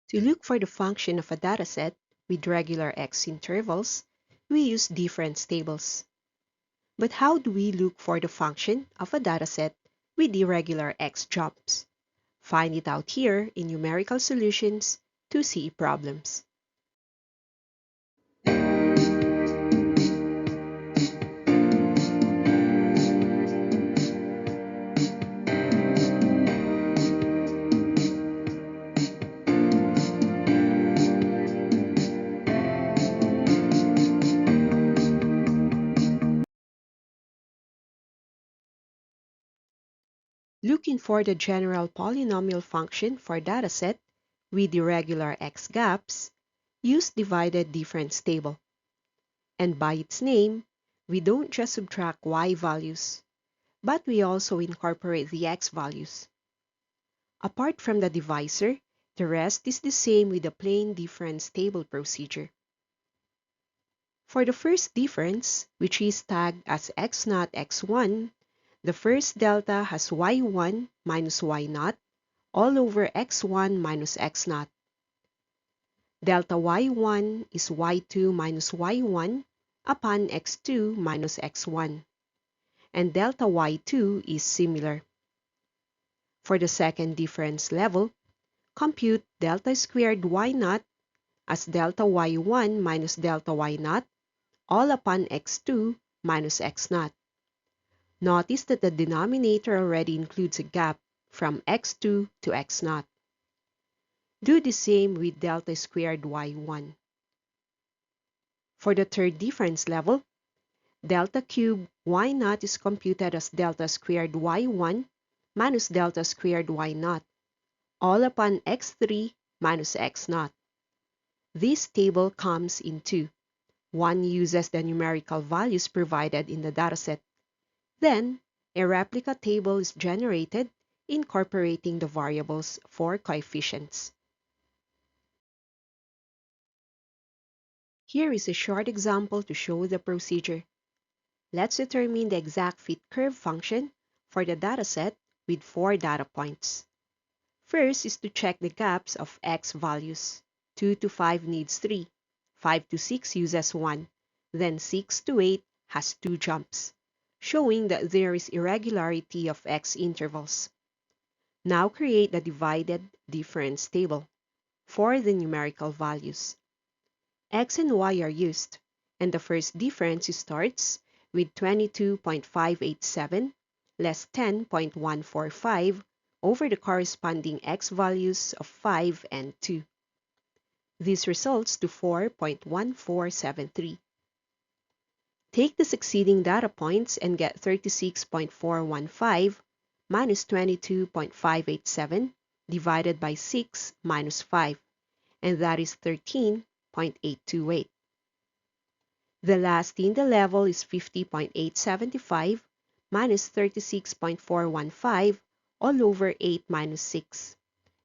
To look for the function of a dataset with regular x intervals, we use difference tables. But how do we look for the function of a dataset with irregular x jumps? Find it out here in Numerical Solutions 2C problems. Looking for the general polynomial function for dataset with irregular x gaps, use divided difference table. And by its name, we don't just subtract y values, but we also incorporate the x values. Apart from the divisor, the rest is the same with the plain difference table procedure. For the first difference, which is tagged as x0, x1, the first delta has y1 minus y0 all over x1 minus x0. Delta y1 is y2 minus y1 upon x2 minus x1. And delta y2 is similar. For the second difference level, compute delta squared y0 as delta y1 minus delta y0 all upon x2 minus x0. Notice that the denominator already includes a gap from x2 to x0. Do the same with delta squared y1. For the third difference level, delta cubed y0 is computed as delta squared y1 minus delta squared y0 all upon x3 minus x0. This table comes in two. One uses the numerical values provided in the dataset. Then, a replica table is generated incorporating the variables for coefficients. Here is a short example to show the procedure. Let's determine the exact fit curve function for the dataset with 4 data points. First is to check the gaps of x values. 2 to 5 needs 3. 5 to 6 uses 1. Then 6 to 8 has 2 jumps, showing that there is irregularity of x intervals. Now create the divided difference table for the numerical values. X and y are used, and the first difference starts with 22.587 less 10.145 over the corresponding x values of 5 and 2. This results to 4.1473. Take the succeeding data points and get 36.415 minus 22.587 divided by 6 minus 5, and that is 13.828. The last in the level is 50.875 minus 36.415 all over 8 minus 6,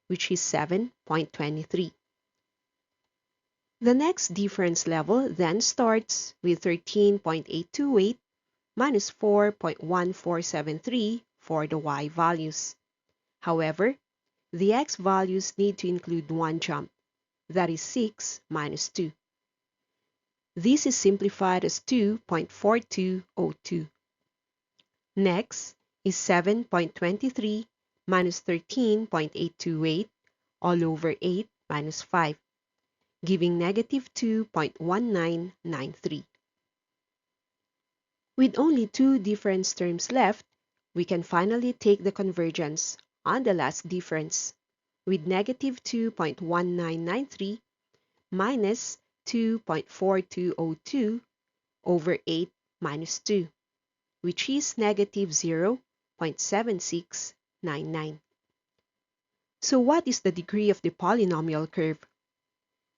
which is 7.23. The next difference level then starts with 13.828 minus 4.1473 for the y values. However, the x values need to include one jump, that is 6 minus 2. This is simplified as 2.4202. Next is 7.23 minus 13.828 all over 8 minus 5, giving negative 2.1993. With only two difference terms left, we can finally take the convergence on the last difference with negative 2.1993 minus 2.4202 over 8 minus 2, which is negative 0.7699. So what is the degree of the polynomial curve?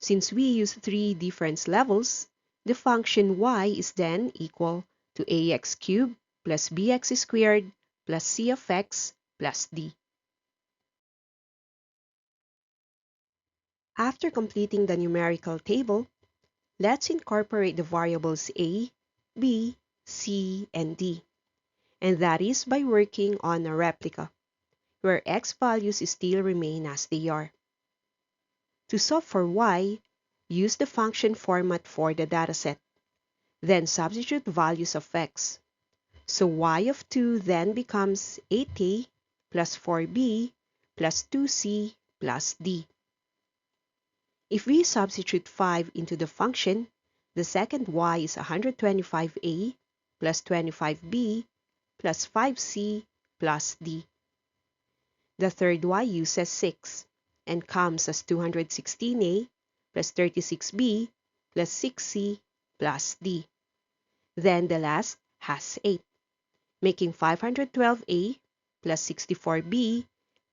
Since we use three difference levels, the function y is then equal to ax cubed plus bx squared plus c of x plus d. After completing the numerical table, let's incorporate the variables a, b, c, and d. And that is by working on a replica, where x values still remain as they are. To solve for y, use the function format for the dataset. Then substitute values of x. So y of 2 then becomes 8a plus 4b plus 2c plus d. If we substitute 5 into the function, the second y is 125a plus 25b plus 5c plus d. The third y uses 6 and comes as 216a plus 36b plus 6c plus d. Then the last has 8, making 512a plus 64b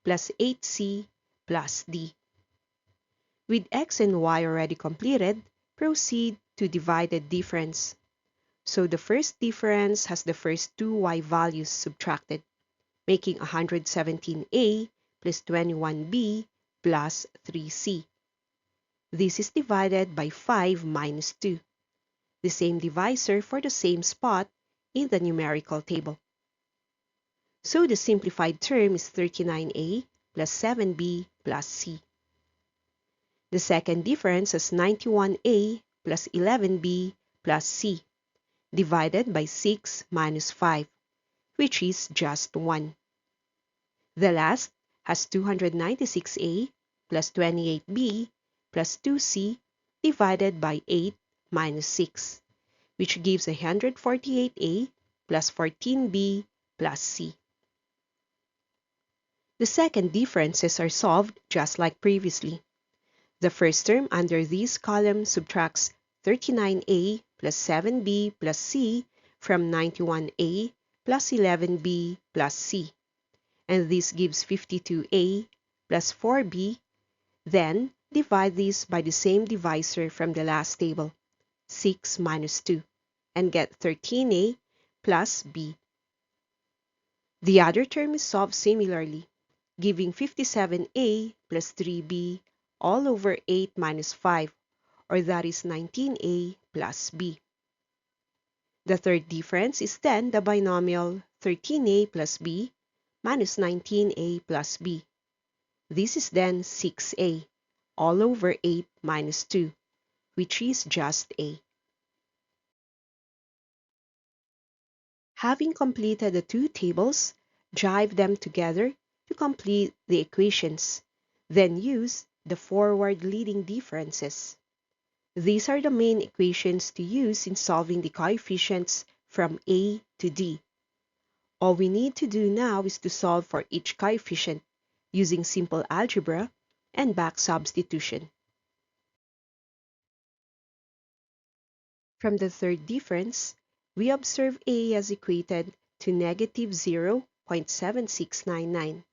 plus 8c plus d. With x and y already completed, proceed to divide the difference. So the first difference has the first two y values subtracted, making 117a plus 21b plus 3c. This is divided by 5 minus 2, the same divisor for the same spot in the numerical table. So the simplified term is 39a plus 7b plus c. The second difference is 91a plus 11b plus c, divided by 6 minus 5, which is just 1. The last has 296a plus 28b plus 2c divided by 8 minus 6, which gives 148a plus 14b plus c. The second differences are solved just like previously. The first term under this column subtracts 39a plus 7b plus c from 91a plus 11b plus c, and this gives 52a plus 4b. Then divide this by the same divisor from the last table, 6 minus 2, and get 13a plus b. The other term is solved similarly, giving 57a plus 3b all over 8 minus 5, or that is 19a plus b. The third difference is then the binomial 13a plus b minus 19a plus b. This is then 6a all over 8 minus 2, which is just a. Having completed the two tables, jive them together to complete the equations. Then use the forward-leading differences. These are the main equations to use in solving the coefficients from a to d. All we need to do now is to solve for each coefficient using simple algebra and back substitution. From the third difference, we observe a as equated to negative 0.7699.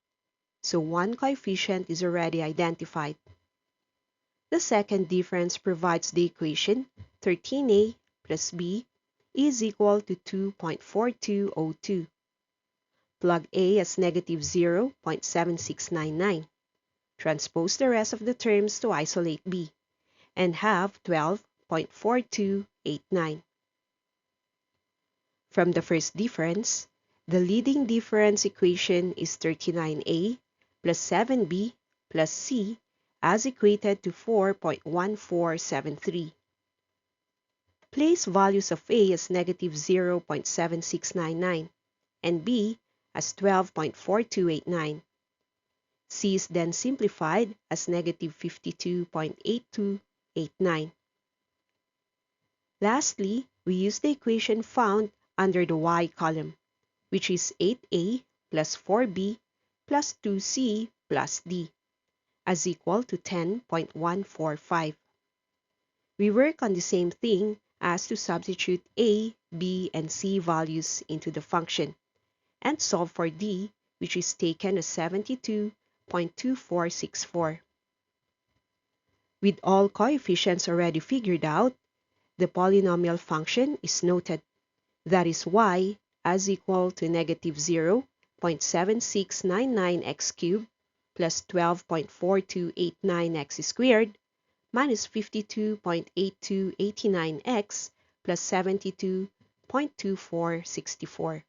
So one coefficient is already identified. The second difference provides the equation 13a plus b is equal to 2.4202. Plug a as negative 0.7699. Transpose the rest of the terms to isolate b, and have 12.4289. From the first difference, the leading difference equation is 39a plus 7b plus c as equated to 4.1473. Place values of a as negative 0.7699 and b as 12.4289. C is then simplified as negative 52.8289. Lastly, we use the equation found under the y column, which is 8a plus 4b plus 2c plus d, as equal to 10.145. We work on the same thing as to substitute a, b, and c values into the function, and solve for d, which is taken as 72.2464. With all coefficients already figured out, the polynomial function is noted. That is y as equal to negative 0.7699x cubed plus 12.4289x squared minus 52.8289x plus 72.2464.